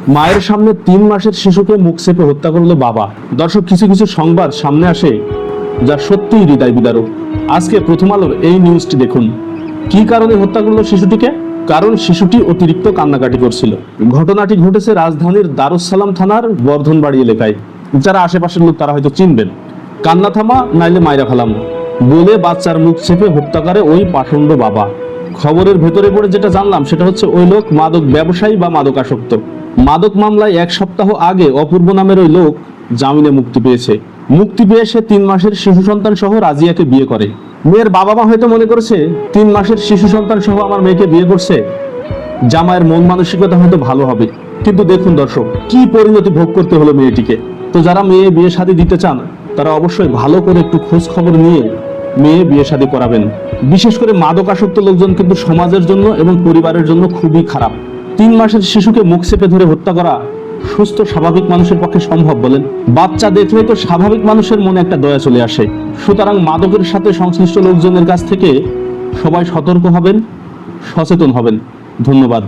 মায়ের সামনে 3 মাসের শিশুকে মুখ চেপে হত্যা করলো বাবা। দর্শক, কিছু কিছু সংবাদ সামনে আসে যা সত্যিই হৃদয় বিদারক। আজকে প্রথম আলোর এই নিউজটি দেখুন। কি কারণে হত্যা করলো শিশুটিকে? কারণ শিশুটি অতিরিক্ত কান্নাকাটি করছিল। ঘটনাটি ঘটেছে রাজধানীর দারুস সালাম থানার বর্ধনবাড়ি এলাকায়। যারা আশেপাশের লোক তারা হয়তো চিনবেন। কান্না থামা নাইলে মাইরা ফেলাম বলে বাচ্চার মুখ চেপে হত্যা করে ওই পাষণ্ড বাবা। খবরের ভেতরে পড়ে যেটা জানলাম সেটা হচ্ছে ওই লোক মাদক ব্যবসায়ী বা মাদকাসক্ত। মাদক মামলায় 1 সপ্তাহ আগে অপূর্ব নামের ওই লোক জামিনে মুক্তি পেয়েছে। মুক্তি পেয়ে সে 3 মাসের শিশু সন্তান সহ রাজিয়াকে বিয়ে করে। মেয়ের বাবা মা হয়তো মনে করেছে 3 মাসের শিশু সন্তান সহ আমার মেয়েকে বিয়ে করছে, জামাইয়ের মন মানসিকতা হয়তো ভালো হবে। কিন্তু দেখুন দর্শক, কি পরিণতি ভোগ করতে হলো মেয়েটিকে। তো যারা মেয়ে বিয়ে শাদী দিতে চান তারা অবশ্যই ভালো করে একটু খোঁজ খবর নিয়ে মেয়ে বিয়ে শাদী করাবেন। বিশেষ করে মাদকাসক্ত লোকজন কিন্তু সমাজের জন্য এবং পরিবারের জন্য খুবই খারাপ। 3 মাসের শিশুকে মুখ চেপে ধরে হত্যা করা সুস্থ স্বাভাবিক মানুষের পক্ষে সম্ভব বলেন? বাচ্চা দেখলে তো স্বাভাবিক মানুষের মনে একটা দয়া চলে আসে। সুতরাং মাদকের সাথে সংশ্লিষ্ট লোকজনের কাছ থেকে সবাই সতর্ক হবেন, সচেতন হবেন। ধন্যবাদ।